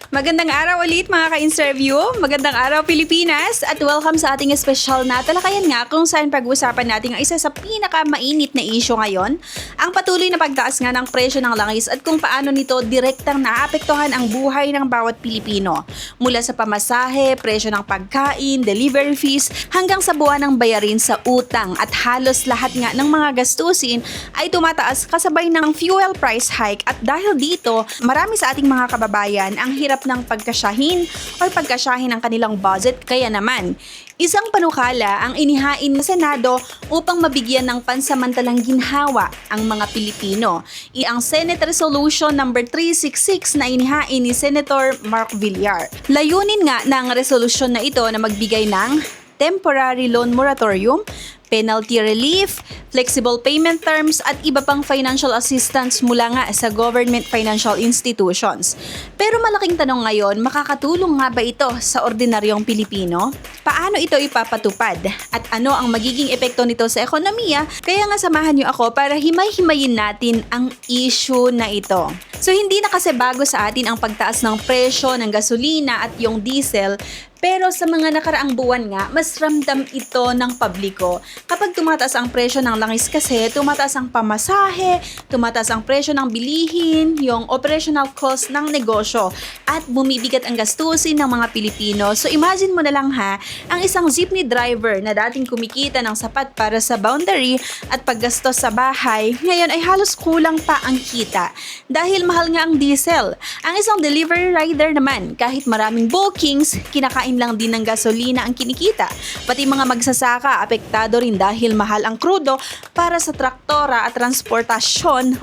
Magandang araw ulit mga ka-interview, magandang araw Pilipinas at welcome sa ating special na talakayan nga kung saan pag-uusapan natin ang isa sa pinakamainit na issue ngayon, ang patuloy na pagtaas nga ng presyo ng langis at kung paano nito direktang naapektuhan ang buhay ng bawat Pilipino. Mula sa pamasahe, presyo ng pagkain, delivery fees, hanggang sa buwan ng bayarin sa utang at halos lahat nga ng mga gastusin ay tumataas kasabay ng fuel price hike at dahil dito, marami sa ating mga kababayan ang hirap ng pagkasyahin o pagkasyahin ng kanilang budget. Kaya naman, isang panukala ang inihain ng Senado upang mabigyan ng pansamantalang ginhawa ang mga Pilipino. Ang Senate Resolution number 366 na inihain ni Senator Mark Villar. Layunin nga ng resolusyon na ito na magbigay ng temporary loan moratorium, penalty relief, flexible payment terms at iba pang financial assistance mula nga sa government financial institutions. Pero malaking tanong ngayon, makakatulong nga ba ito sa ordinaryong Pilipino? Paano ito ipapatupad? At ano ang magiging epekto nito sa ekonomiya? Kaya nga samahan niyo ako para himay-himayin natin ang issue na ito. So hindi na kasi bago sa atin ang pagtaas ng presyo ng gasolina at yung diesel, pero sa mga nakaraang buwan nga, mas ramdam ito ng publiko. Kapag tumataas ang presyo ng langis kasi, tumataas ang pamasahe, tumataas ang presyo ng bilihin, yung operational cost ng negosyo, at bumibigat ang gastusin ng mga Pilipino. So imagine mo na lang ha, ang isang jeepney driver na dating kumikita ng sapat para sa boundary at paggastos sa bahay, ngayon ay halos kulang pa ang kita. Dahil mahal nga ang diesel. Ang isang delivery rider naman, kahit maraming bookings, kinakain lang din ng gasolina ang kinikita. Pati mga magsasaka, apektado rin dahil mahal ang krudo para sa traktora at transportation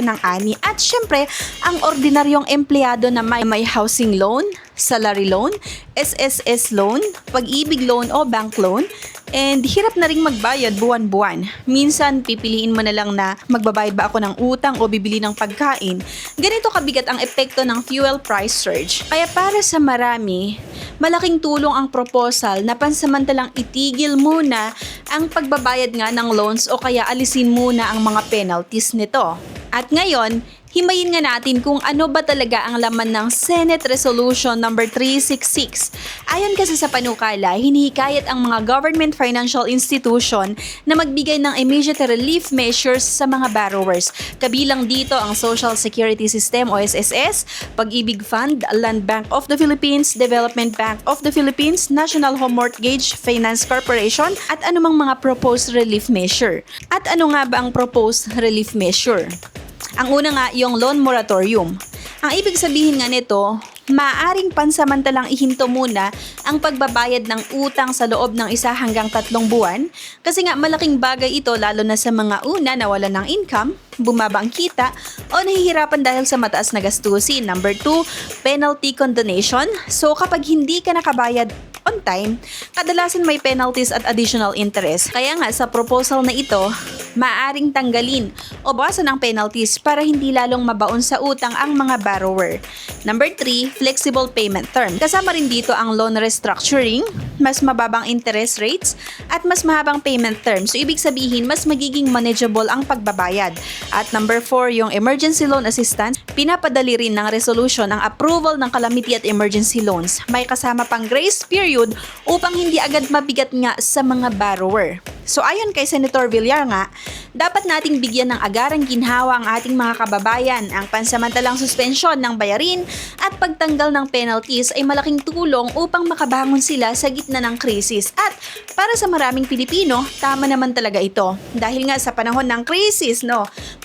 ng ani. At syempre, ang ordinaryong empleyado na may housing loan, salary loan, SSS loan, pag-ibig loan o bank loan, and hirap na ring magbayad buwan-buwan. Minsan, pipiliin mo na lang na magbabayad ba ako ng utang o bibili ng pagkain. Ganito kabigat ang epekto ng fuel price surge. Kaya para sa marami, malaking tulong ang proposal na pansamantalang itigil muna ang pagbabayad nga ng loans o kaya alisin muna ang mga penalties nito. At ngayon, himayin nga natin kung ano ba talaga ang laman ng Senate Resolution number 366. Ayon kasi sa panukala, hinihikayat ang mga government financial institution na magbigay ng immediate relief measures sa mga borrowers. Kabilang dito ang Social Security System o SSS, Pag-ibig Fund, Land Bank of the Philippines, Development Bank of the Philippines, National Home Mortgage Finance Corporation at anumang mga proposed relief measure. At ano nga ba ang proposed relief measure? Ang una nga, yung loan moratorium. Ang ibig sabihin nga nito, maaaring pansamantalang ihinto muna ang pagbabayad ng utang sa loob ng 1 hanggang 3 buwan kasi nga malaking bagay ito lalo na sa mga una nawalan ng income, bumaba ang kita o nahihirapan dahil sa mataas na gastusin. Number 2, penalty condonation. So kapag hindi ka nakabayad on time, kadalasan may penalties at additional interest. Kaya nga sa proposal na ito, maaaring tanggalin o bawasan ang penalties para hindi lalong mabaon sa utang ang mga borrower. Number 3, flexible payment term. Kasama rin dito ang loan restructuring, mas mababang interest rates, at mas mahabang payment term. So ibig sabihin, mas magiging manageable ang pagbabayad. At number 4, yung emergency loan assistance. Pinapadali rin ng resolution ang approval ng calamity at emergency loans. May kasama pang grace period upang hindi agad mabigat nga sa mga borrower. So ayon kay Senator Villar nga, dapat nating bigyan ng agarang ginhawa ang ating mga kababayan. Ang pansamantalang suspensyon ng bayarin at pagtanggal ng penalties ay malaking tulong upang makabangon sila sa gitna ng krisis. At para sa maraming Pilipino, tama naman talaga ito. Dahil nga sa panahon ng krisis,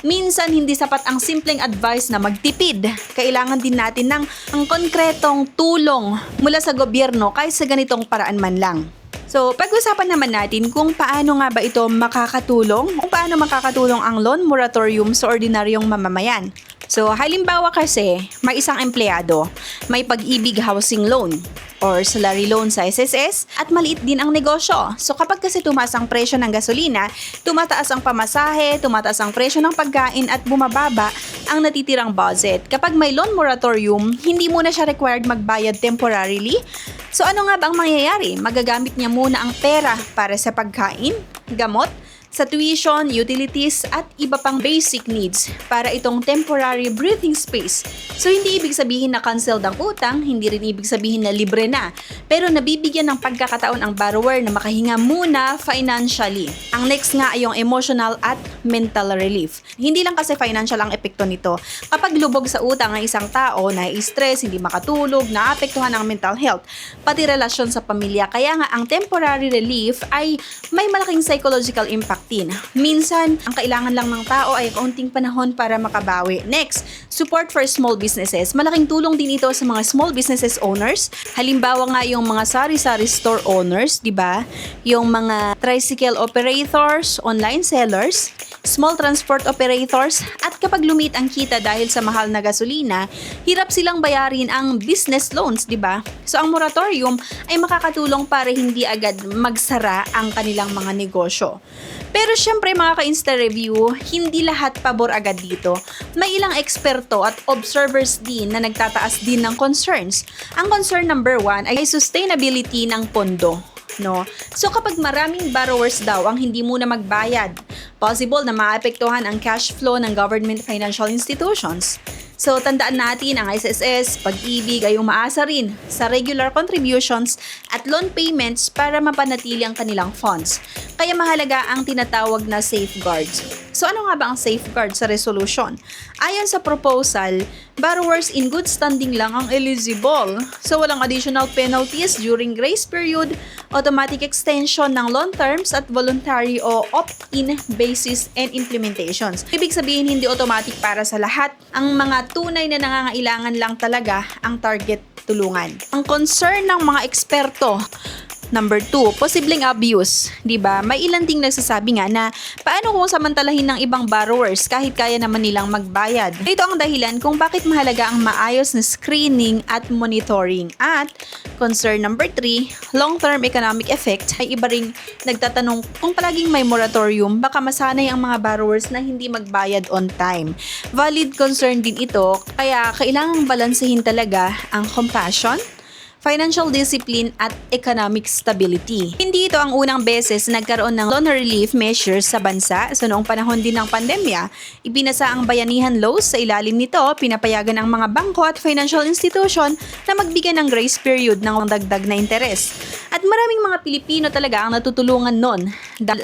minsan hindi sapat ang simpleng advice na magtipid. Kailangan din natin ng ang konkretong tulong mula sa gobyerno kahit sa ganitong paraan man lang. So, pag-usapan naman natin kung paano nga ba ito makakatulong, kung paano makakatulong ang loan moratorium sa ordinaryong mamamayan. So, halimbawa kasi, may isang empleyado, may pag-ibig housing loan or salary loan sa SSS at maliit din ang negosyo. So kapag kasi tumaas ang presyo ng gasolina, tumataas ang pamasahe, tumataas ang presyo ng pagkain at bumababa ang natitirang budget. Kapag may loan moratorium, hindi muna siya required magbayad temporarily. So ano nga ba ang mangyayari? Magagamit niya muna ang pera para sa pagkain, gamot, sa tuition, utilities at iba pang basic needs para itong temporary breathing space. So hindi ibig sabihin na canceled ang utang, hindi rin ibig sabihin na libre na, pero nabibigyan ng pagkakataon ang borrower na makahinga muna financially. Ang next nga ay yung emotional at mental relief. Hindi lang kasi financial ang epekto nito. Kapag lubog sa utang ang isang tao, na-stress, hindi makatulog, naapektuhan ang mental health, pati relasyon sa pamilya. Kaya nga ang temporary relief ay may malaking psychological impact din. Minsan, ang kailangan lang ng tao ay kaunting panahon para makabawi. Next, support for small businesses. Malaking tulong din ito sa mga small businesses owners. Halimbawa nga yung mga sari-sari store owners, di ba? Yung mga tricycle operators, online sellers, small transport operators, at kapag lumit ang kita dahil sa mahal na gasolina, hirap silang bayarin ang business loans, di ba? So ang moratorium ay makakatulong para hindi agad magsara ang kanilang mga negosyo. Pero syempre mga ka-Insta Review, hindi lahat pabor agad dito. May ilang eksperto at observers din na nagtataas din ng concerns. Ang concern number 1 ay sustainability ng pondo. No? So kapag maraming borrowers daw ang hindi muna magbayad, possible na maapektuhan ang cash flow ng government financial institutions. So tandaan natin ang SSS, Pag-ibig ay umaasa rin sa regular contributions at loan payments para mapanatili ang kanilang funds. Kaya mahalaga ang tinatawag na safeguards. So ano nga ba ang safeguard sa resolution? Ayon sa proposal, borrowers in good standing lang ang eligible. So walang additional penalties during grace period, automatic extension ng loan terms at voluntary o opt-in basis and implementations. Ibig sabihin hindi automatic para sa lahat. Ang mga tunay na nangangailangan lang talaga ang target tulungan. Ang concern ng mga eksperto, number 2, posibleng abuse, 'di ba? May ilan ding nagsasabi nga na paano kung samantalahin ng ibang borrowers kahit kaya naman nilang magbayad. Ito ang dahilan kung bakit mahalaga ang maayos na screening at monitoring. At concern number 3, long-term economic effect, ay iba ring nagtatanong kung palaging may moratorium, baka masanay ang mga borrowers na hindi magbayad on time. Valid concern din ito, kaya kailangang balansehin talaga ang compassion, financial discipline at economic stability. Hindi ito ang unang beses na nagkaroon ng loan relief measures sa bansa. So noong panahon din ng pandemya, ipinasa ang bayanihan laws. Sa ilalim nito, pinapayagan ang mga bangko at financial institution na magbigay ng grace period ng dagdag na interes. At maraming mga Pilipino talaga ang natutulungan nun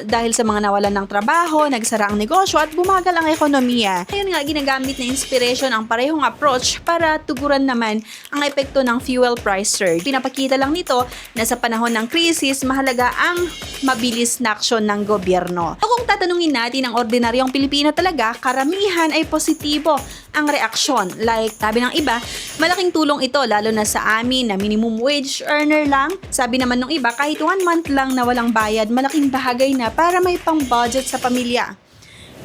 dahil sa mga nawalan ng trabaho, nagsara ang negosyo at bumagal ang ekonomiya. Ngayon nga, ginagamit na inspiration ang parehong approach para tuguran naman ang epekto ng fuel price surge. Pinapakita lang nito na sa panahon ng krisis, mahalaga ang mabilis na aksyon ng gobyerno. O kung tatanungin natin ang ordinaryong Pilipino talaga, karamihan ay positibo ang reaksyon. Like, sabi ng iba, malaking tulong ito lalo na sa amin na minimum wage earner lang. Sabi naman ng iba, kahit 1 month lang na walang bayad, malaking bahagay na para may pang-budget sa pamilya.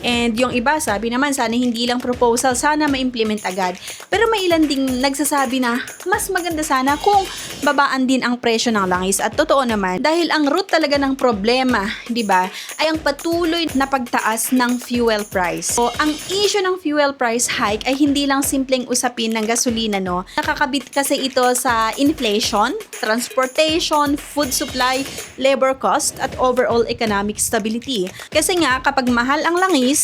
And yung iba, sabi naman, sana hindi lang proposal, sana ma-implement agad. Pero may ilan ding nagsasabi na mas maganda sana kung babaan din ang presyo ng langis. At totoo naman, dahil ang root talaga ng problema, di ba, ay ang patuloy na pagtaas ng fuel price. So, ang issue ng fuel price hike ay hindi lang simpleng usapin ng gasolina, no? Nakakabit kasi ito sa inflation, transportation, food supply, labor cost, at overall economic stability. Kasi nga, kapag mahal ang langis,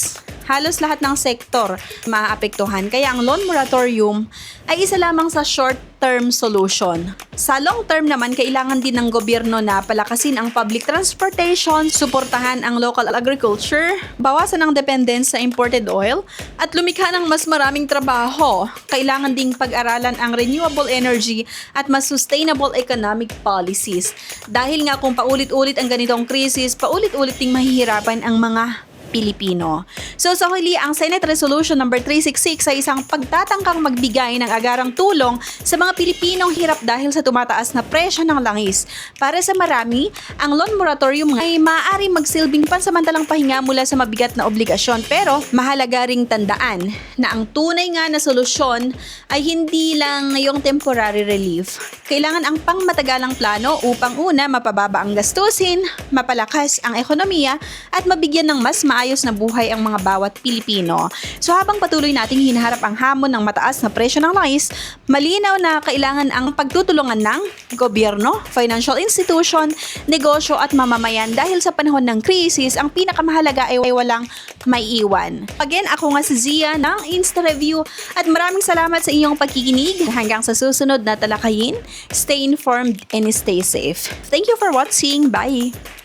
halos lahat ng sektor maaapektuhan. Kaya ang loan moratorium ay isa lamang sa short-term solution. Sa long-term naman, kailangan din ng gobyerno na palakasin ang public transportation, suportahan ang local agriculture, bawasan ang dependence sa imported oil, at lumikha ng mas maraming trabaho. Kailangan ding pag-aralan ang renewable energy at mas sustainable economic policies. Dahil nga kung paulit-ulit ang ganitong krisis, paulit-ulit ding mahihirapan ang mga Pilipino. So sa huli, ang Senate Resolution number 366 ay isang pagtatangkang magbigay ng agarang tulong sa mga Pilipinong hirap dahil sa tumataas na presyo ng langis. Para sa marami, ang loan moratorium ay maaari magsilbing pansamantalang pahinga mula sa mabigat na obligasyon, pero mahalaga ring tandaan na ang tunay nga na solusyon ay hindi lang yung temporary relief. Kailangan ang pangmatagalang plano upang una, mapababa ang gastusin, mapalakas ang ekonomiya at mabigyan ng mas maayos na buhay ang mga bawat Pilipino. So habang patuloy nating hinaharap ang hamon ng mataas na presyo ng langis, malinaw na kailangan ang pagtutulungan ng gobyerno, financial institution, negosyo at mamamayan dahil sa panahon ng krisis, ang pinakamahalaga ay walang maiiwan. Again, ako nga si Zia ng Insta Review at maraming salamat sa iyong pagkikinig. Hanggang sa susunod na talakayin, stay informed and stay safe. Thank you for watching. Bye!